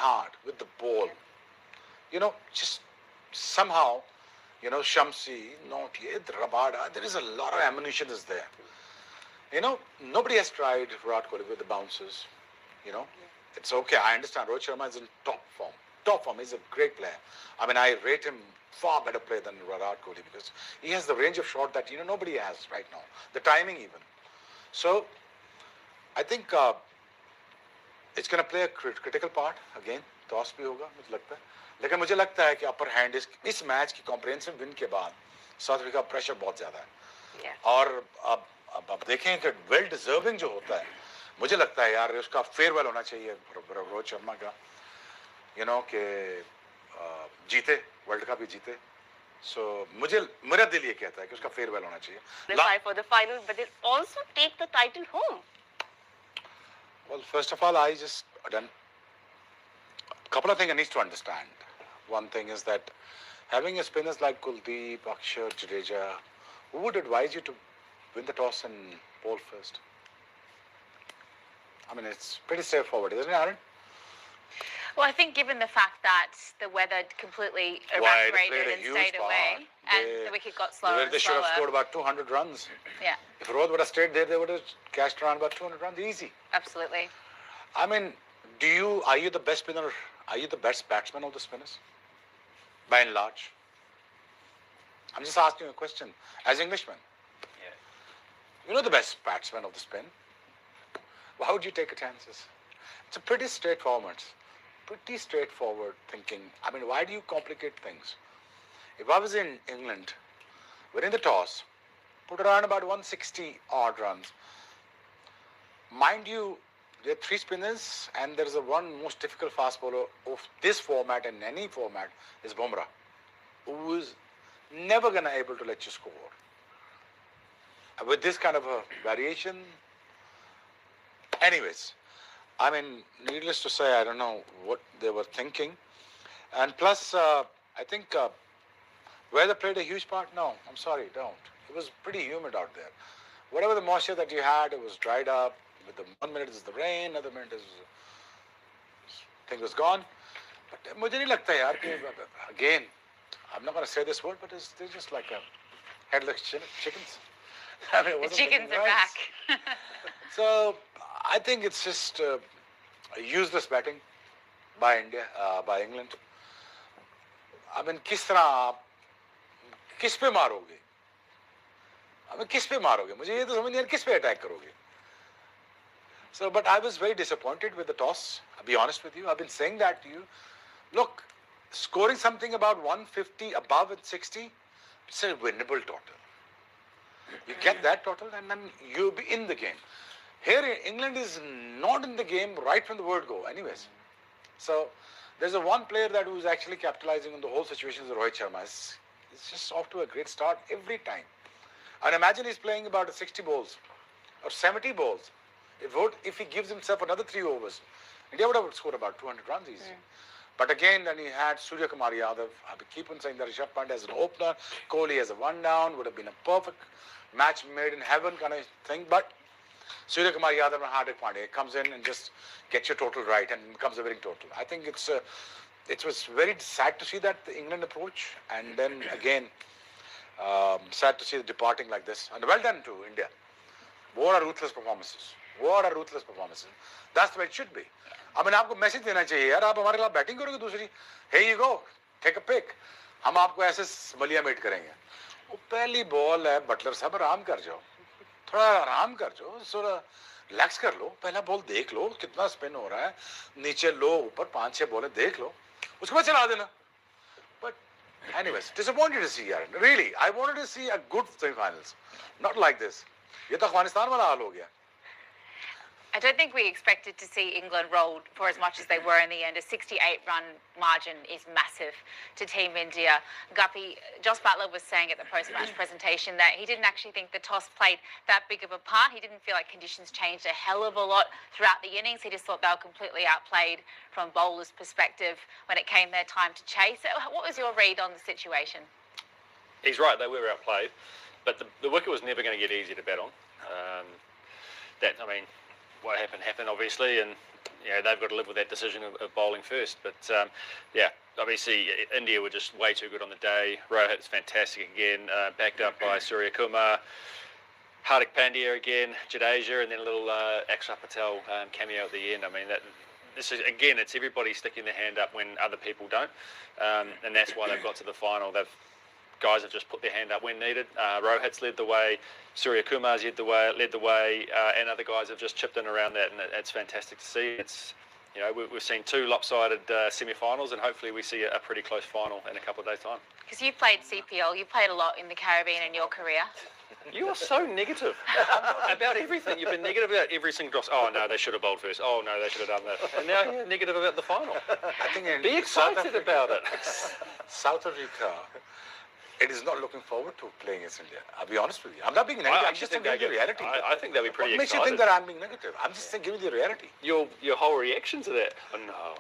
hard with the ball. You know, just somehow, you know, Shamsi, Naughty, Rabada, there is a lot of ammunition is there. You know, nobody has tried Virat Kohli with the bounces. You know, it's okay. I understand Rohit Sharma is in top form. Top form. He's a great player. I mean, I rate him far better player than Virat Kohli because he has the range of shot that, you know, nobody has right now. The timing even. So, I think it's going to play a critical part again. Toss भी होगा मुझे लगता है. लेकिन मुझे लगता है कि upper hand इस मैच की comprehensive win के बाद साउथ अफ्रीका प्रेशर बहुत ज़्यादा है. और अब देखें कि वेल डिजर्विंग जो होता है, मुझे लगता है यार उसका फेयरवेल होना चाहिए रोहित शर्मा का, यू नो कि जीते वर्ल्ड कप भी जीते. सो मुझे मेरा दिल ये कहता है कि उसका फेयरवेल होना चाहिए. For the final, but they'll also take the title home. Well, first of all, I just done a couple of things I need to understand. One thing is that having a spinners like Kuldeep, Akshar, Jadeja, who would advise you to win the toss and bowl first? I mean, it's pretty straightforward, isn't it, Aaron? Well, I think given the fact that the weather completely evaporated and stayed away, and the wicket got slower and slower. They should have scored about 200 runs. Yeah. If Rohit would have stayed there, they would have cashed around about 200 runs easy. Absolutely. I mean, are you the best spinner? Are you the best batsman of the spinners? By and large. I'm just asking you a question. As Englishmen. Yeah. You know the best batsman of the spin. Why would you take a chances? It's a pretty straightforward thinking. I mean, why do you complicate things? If I was in England, winning the toss, put around about 160 odd runs. Mind you, there are 3 spinners and there is a one most difficult fast bowler of this format and any format is Bumrah, who is never going to able to let you score. With this kind of a variation, anyways, I mean, needless to say, I don't know what they were thinking. And plus, I think weather played a huge part. No, I'm sorry, don't. It was pretty humid out there. Whatever the moisture that you had, it was dried up. With the 1 minute is the rain, another minute is thing was gone. But मुझे नहीं लगता यार कि again, I'm not going to say this word, but they're just like headless chickens. I mean, the chickens are back. So I think it's just useless batting by India, by England. I mean, किस पे मारोगे? I mean, किस पे मारोगे? मुझे ये तो समझ नहीं आ रहा किस पे अटैक करोगे? So, but I was very disappointed with the toss. I'll be honest with you. I've been saying that to you. Look, scoring something about 150 above and 60, it's a winnable total. You get that total and then you'll be in the game. Here, England is not in the game right from the word go anyways. So, there's a one player that who's actually capitalizing on the whole situation is Rohit Sharma. It's just off to a great start every time. And imagine he's playing about 60 balls or 70 balls. If he gives himself another 3 overs, India would have scored about 200 runs easy. But again, then he had Surya Kumar Yadav. I keep on saying that Rishabh Pant as an opener, Kohli as a one down, would have been a perfect match made in heaven kind of thing. But Surya Kumar Yadav and Hardik Pandya comes in and just gets your total right and becomes a winning total. I think it was very sad to see that the England approach, and then again, sad to see the departing like this. And well done to India. What are ruthless performances? What are ruthless performances? That's the way it should be. I mean, आपको message देना चाहिए यार, आप हमारे खिलाफ batting करोगे दूसरी, hey you go, take a pick, हम आपको ऐसे मलिया मेट करेंगे. वो पहली बॉल है, बटलर साहब आराम कर जाओ, थोड़ा आराम कर जाओ, थोड़ा रिलैक्स कर लो, पहला बॉल देख लो कितना स्पिन हो रहा है, नीचे लो, ऊपर 5-6 बॉलें देख लो, उसके बाद चला देना. But anyways, disappointed to see यार, really, I wanted to see a good semi-finals, not like this. ये तो अफगानिस्तान वाला हाल हो गया. I don't think we expected to see England rolled for as much as they were in the end. A 68-run margin is massive to Team India. Guppy, Jos Buttler was saying at the post-match presentation that he didn't actually think the toss played that big of a part. He didn't feel like conditions changed a hell of a lot throughout the innings. He just thought they were completely outplayed from bowlers' perspective when it came their time to chase. What was your read on the situation? He's right, they were outplayed. But the wicket was never going to get easy to bat on. What happened, obviously, and they've got to live with that decision of bowling first. But obviously India were just way too good on the day. Rohit's fantastic again, backed up by Surya Kumar. Hardik Pandya again, Jadeja, and then a little Akshar Patel cameo at the end. I mean, this is again, it's everybody sticking their hand up when other people don't, and that's why they've got to the final. Guys have just put their hand up when needed. Rohit's led the way, Surya Kumar's led the way, and other guys have just chipped in around that, and it's fantastic to see. It's we've seen two lopsided semi-finals, and hopefully we see a pretty close final in a couple of days' time. Because you played CPL, you played a lot in the Caribbean in your career. You are so negative about everything. You've been negative about every single toss. Oh no, they should have bowled first. Oh no, they should have done that. And now you're negative about the final. I think be excited about it. South Africa, it is not looking forward to playing against India. I'll be honest with you. I'm not being negative. I'm just giving you the reality. I think they'll be pretty excited. What makes you think that I'm being negative? I'm just giving you the reality. Your whole reaction to that? Oh no.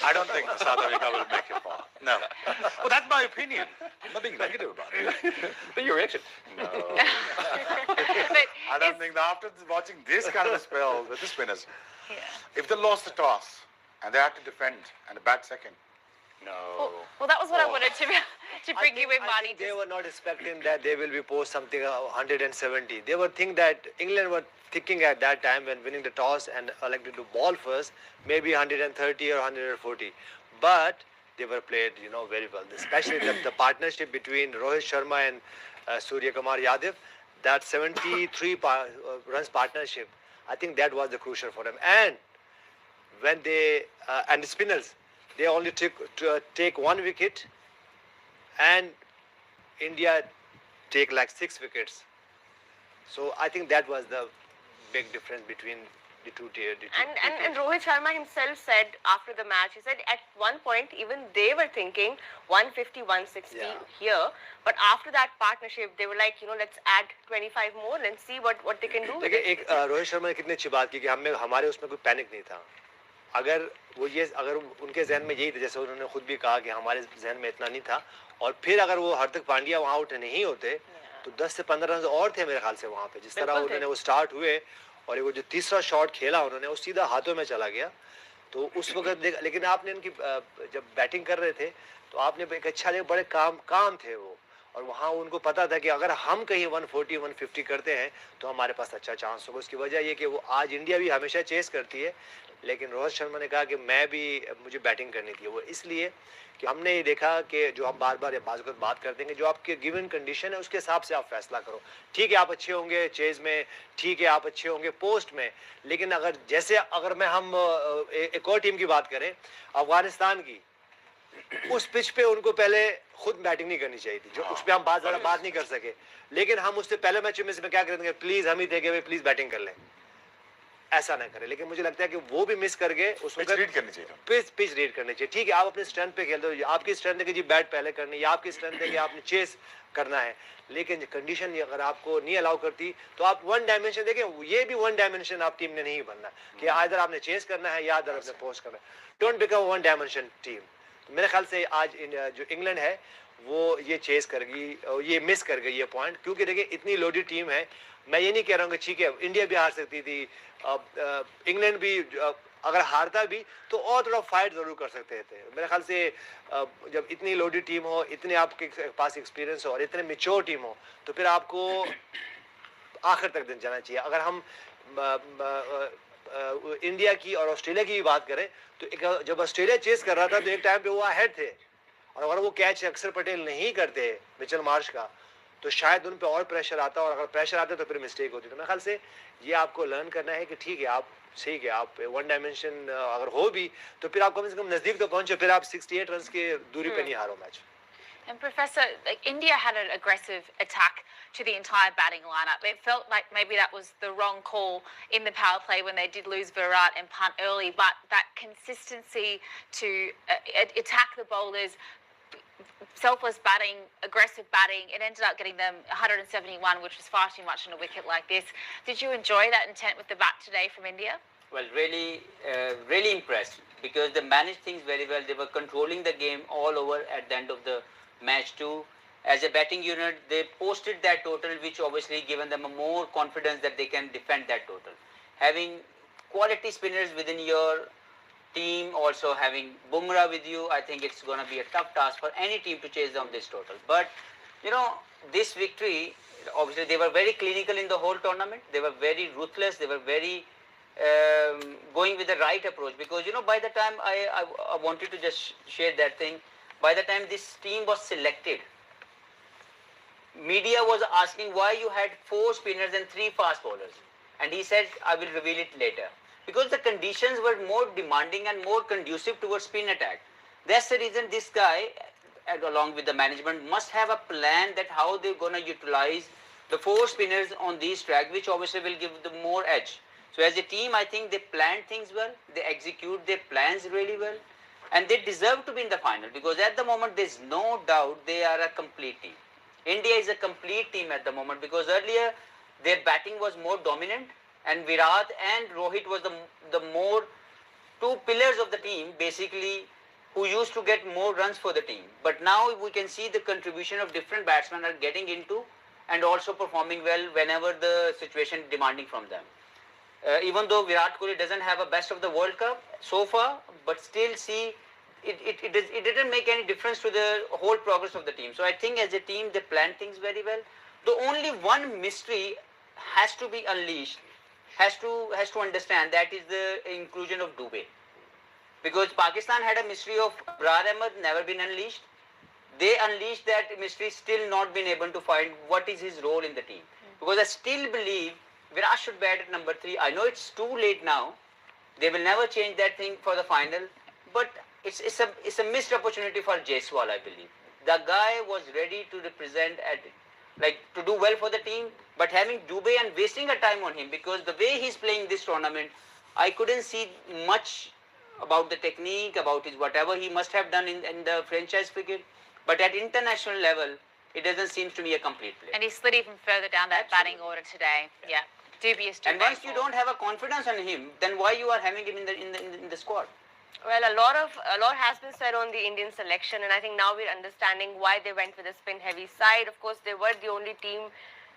I don't think South Africa will make it far. No. Well, that's my opinion. I'm not being negative about it. But your reaction? No. I don't think that after watching this kind of a spell with the spinners, if they lost the toss and they had to defend and bat second, no. Well, that was what I wanted to bring you in, Marty. I think they were not expecting that they will be post something 170. They were thinking that England were thinking at that time when winning the toss and elected to ball first, maybe 130 or 140. But they were played, very well. Especially the partnership between Rohit Sharma and Surya Kumar Yadav, that 73 runs partnership, I think that was the crucial for them. And when they and the spinners, they only take 1 wicket, and India take like 6 wickets. So I think that was the big difference between the two tiers. And Rohit Sharma himself said after the match, he said at one point even they were thinking 150, 160 here, but after that partnership they were like, let's add 25 more and see what they can do. देखिए रोहित शर्मा ने कितनी अच्छी बात की कि हमारे उसमें कोई पैनिक नहीं था. अगर उनके जहन में यही था, जैसे उन्होंने खुद भी कहा कि हमारे जहन में इतना नहीं था, और फिर अगर वो हार्दिक पांड्या वहाँ आउट नहीं होते तो 10 से 15 रन और थे मेरे ख्याल से वहाँ पे. जिस तरह उन्होंने वो स्टार्ट हुए और वो जो तीसरा शॉट खेला उन्होंने, वो सीधा हाथों में चला गया. तो उस वक्त लेकिन आपने इनकी जब बैटिंग कर रहे थे तो आपने एक अच्छा लगे, बड़े काम थे वो, और वहाँ उनको पता था कि अगर हम कहीं 140 150 करते हैं तो हमारे पास अच्छा चांस होगा. उसकी वजह ये कि वो आज इंडिया भी हमेशा चेस करती है, लेकिन रोहित शर्मा ने कहा कि मुझे बैटिंग करनी थी. वो इसलिए कि हमने ये देखा कि जो हम बार बात करते हैं कि जो आपके गिवन कंडीशन है उसके हिसाब से आप फैसला करो. ठीक है, आप अच्छे होंगे चेज में, ठीक है आप अच्छे होंगे पोस्ट में, लेकिन अगर हम एक और टीम की बात करें, अफगानिस्तान की, उस पिच पे उनको पहले खुद बैटिंग नहीं करनी चाहिए थी, जो उस पर हम ज़्यादा बात नहीं कर सके, लेकिन हम उससे पहले मैच में क्या करेंगे, प्लीज हम ही देंगे, प्लीज बैटिंग कर लें, ऐसा ना करें. लेकिन मुझे लगता है कि वो भी मिस कर गए. उसको पिच रीड करनी चाहिए, पिच रीड करनी चाहिए. ठीक है, आप अपने स्ट्रेंथ पे खेल दो, आपकी स्ट्रेंथ है कि जी बैट पहले करनी, या आपकी स्ट्रेंथ है कि आपने चेस करना है, लेकिन कंडीशन अगर आपको नहीं अलाउ करती तो आप वन डायमेंशन देखें, ये भी वन डायमेंशन आप टीम ने नहीं बनना कि इधर आपने चेस करना है या इधर आपने पोस्ट करना है. Don't become one dimension team. मेरे ख्याल से आज जो इंग्लैंड है वो ये चेस कर गई, ये मिस कर गई ये पॉइंट, क्योंकि देखिए इतनी लोडेड टीम है. मैं ये नहीं कह रहा हूँ कि ठीक है इंडिया भी हार सकती थी, इंग्लैंड भी अगर हारता भी तो और थोड़ा फाइट जरूर कर सकते थे. मेरे ख्याल से जब इतनी लोडेड टीम हो, इतने आपके पास एक्सपीरियंस हो और इतने मैच्योर टीम हो, तो फिर आपको आखिर तक दिन जाना चाहिए. अगर हम इंडिया की और ऑस्ट्रेलिया की भी बात करें तो जब ऑस्ट्रेलिया चेस कर रहा था तो एक टाइम पे वो अहेड थे, और अगर वो कैच अक्षर पटेल नहीं करते मिचेल मार्श का तो शायद उन पे और प्रेशर आता, और अगर प्रेशर आता तो फिर मिस्टेक होती. तो मेरे ख्याल से ये आपको लर्न करना है कि ठीक है आप सही है, आप वन डायमेंशन अगर हो भी तो फिर आप कम से कम नजदीक तो पहुंचे, फिर आप 68 रन की दूरी पे नहीं हारो match. And Professor, India had an aggressive attack to the entire batting lineup. It felt like maybe that was the wrong call in the power play when they did lose Virat and punt early, but that consistency to attack the bowlers, selfless batting, aggressive batting, it ended up getting them 171, which was far too much on a wicket like this. Did you enjoy that intent with the bat today from India? Well, really impressed, because they managed things very well. They were controlling the game all over at the end of the match too. As a batting unit, they posted that total, which obviously given them a more confidence that they can defend that total. Having quality spinners within your team also having Bumrah with you, I think it's going to be a tough task for any team to chase down this total. But, you know, this victory, obviously they were very clinical in the whole tournament. They were very ruthless. They were very going with the right approach. Because, you know, by the time I wanted to just share that thing, by the time this team was selected, media was asking why you had 4 spinners and 3 fast bowlers. And he said, I will reveal it later. Because the conditions were more demanding and more conducive towards spin attack. That's the reason this guy, along with the management, must have a plan that how they're going to utilize the 4 spinners on these tracks, which obviously will give them more edge. So as a team, I think they planned things well, they execute their plans really well, and they deserve to be in the final, because at the moment there's no doubt they are a complete team. India is a complete team at the moment, because earlier their batting was more dominant, and Virat and Rohit was the more 2 pillars of the team, basically, who used to get more runs for the team. But now we can see the contribution of different batsmen are getting into and also performing well whenever the situation is demanding from them. Even though Virat Kohli doesn't have a best of the World Cup so far, but still see it didn't make any difference to the whole progress of the team. So I think as a team they planned things very well. The only one mystery has to be unleashed, has to understand, that is the inclusion of Dubey. Because Pakistan had a mystery of Abrar Ahmed, never been unleashed. They unleashed that mystery, still not been able to find what is his role in the team. Because I still believe Virat should bat at number 3. I know it's too late now. They will never change that thing for the final. But it's a missed opportunity for Jaiswal, I believe. The guy was ready to represent to do well for the team, but having Dubey and wasting a time on him, because the way he's playing this tournament, I couldn't see much about the technique, about his whatever he must have done in the franchise cricket. But at international level, it doesn't seem to me a complete play. And he slid even further down that batting order today. Yeah, dubious. And once you don't have a confidence on him, then why you are having him in the squad? Well, a lot has been said on the Indian selection, and I think now we're understanding why they went with a spin-heavy side. Of course, they were the only team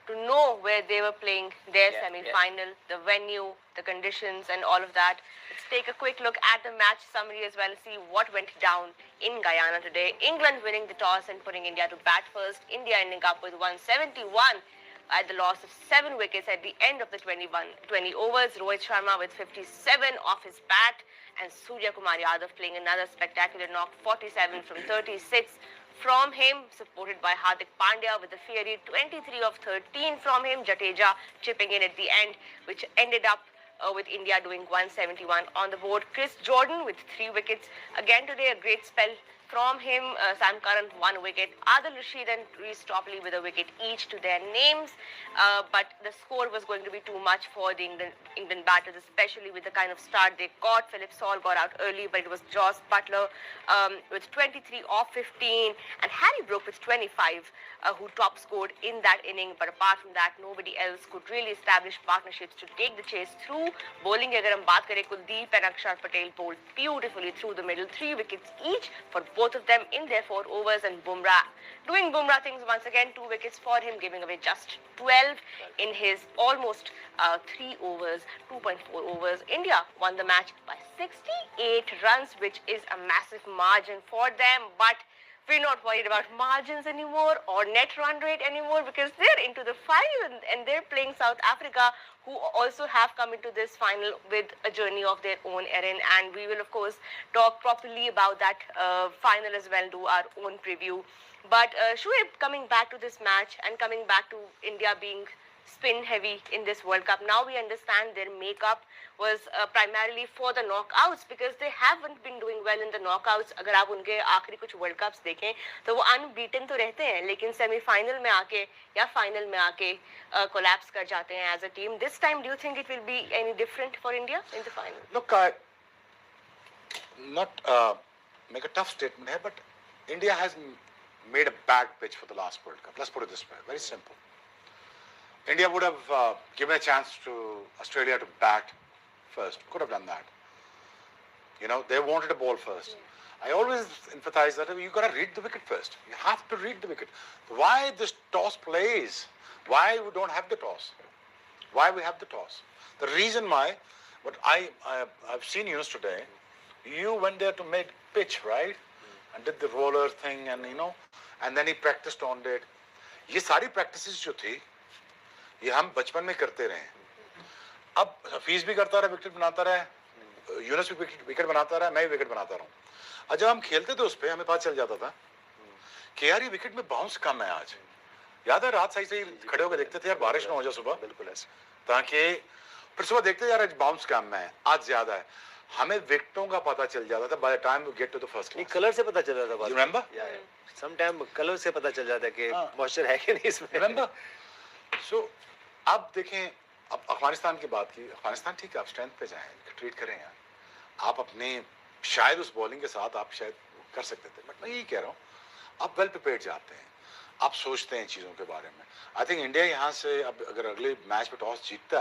to know where they were playing their semi-final, the venue, the conditions, and all of that. Let's take a quick look at the match summary as well, see what went down in Guyana today. England winning the toss and putting India to bat first. India ending up with 171 at the loss of 7 wickets at the end of the 20 overs. Rohit Sharma with 57 off his bat, and Surya Kumar Yadav playing another spectacular knock, 47 from 36 from him, supported by Hardik Pandya with a fiery 23 of 13 from him. Jadeja chipping in at the end, which ended up with India doing 171 on the board. Chris Jordan with 3 wickets. Again today, a great spell from him. Sam Curran 1 wicket. Adil Rashid and Reece Topley with a wicket each to their names. But the score was going to be too much for the England batters, especially with the kind of start they got. Philip Saul got out early, but it was Joss Butler with 23 off 15, and Harry Brook with 25 who top scored in that inning. But apart from that, nobody else could really establish partnerships to take the chase through. Bowling, agar hum baat kare, Kuldeep and Akshar Patel bowled beautifully through the middle, 3 wickets each for both of them in their 4 overs, and Bumrah doing Bumrah things once again, 2 wickets for him, giving away just 12 in his almost 3 overs, 2.4 overs. India won the match by 68 runs, which is a massive margin for them, but we're not worried about margins anymore or net run rate anymore, because they're into the final and they're playing South Africa, who also have come into this final with a journey of their own errand. And we will, of course, talk properly about that final as well, do our own preview. But Shoaib, coming back to this match and coming back to India being spin heavy in this World Cup, now we understand their makeup was primarily for the knockouts, because they haven't been doing well in the knockouts. अगर आप उनके आखिरी कुछ World Cups देखें तो वो unbeaten तो रहते हैं, लेकिन semi-final में आके या final में आके collapse कर जाते हैं as a team. This time, do you think it will be any different for India in the final? Look, I not make a tough statement here, but India has made a bad pitch for the last World Cup. Let's put it this way, very simple. India would have given a chance to Australia to bat first. Could have done that. You know, they wanted a ball first. Yeah. I always emphasize that you got to read the wicket first. You have to read the wicket. Why this toss plays? Why we don't have the toss? Why we have the toss? The reason why, what I've seen Younis today, You went there to make pitch, right? And did the roller thing, and you know, and then he practiced on it. ये सारी practices जो थी, ये हम बचपन में करते रहे. अब हफीज भी करता रहा, विकेट बनाता रहा, यूनुस भी विकेट बनाता रहा, मैं भी विकेट बनाता रहा हूँ. और जब हम खेलते थे उस पे हमें पता चल जाता था कि यार ये विकेट में बाउंस कम है आज. याद है रात सही सही खड़े होकर देखते थे यार बारिश ना हो जाए सुबह, बिल्कुल ऐसे, ताकि फिर सुबह देखते यार आज बाउंस कम है, आज ज्यादा है. हमें विकेटों का पता चल जाता था by the time we get to the first. नहीं कलर से पता चल जाता था. You remember? Some time colour से पता चल जाता है कि मॉइस्चर है कि नहीं इसमें. Remember? So अब देखें, अब अफगानिस्तान की बात की. अफगानिस्तान ठीक है, आप स्ट्रेंथ पे जाएं, ट्रीट करें यार. आप अपने शायद उस बॉलिंग के साथ आप शायद कर सकते थे, बट मैं यही कह रहा हूँ आप वेल प्रिपेयर्ड जाते हैं, आप सोचते हैं चीज़ों के बारे में. आई थिंक इंडिया यहाँ से अब अगर अगले मैच में टॉस जीतता है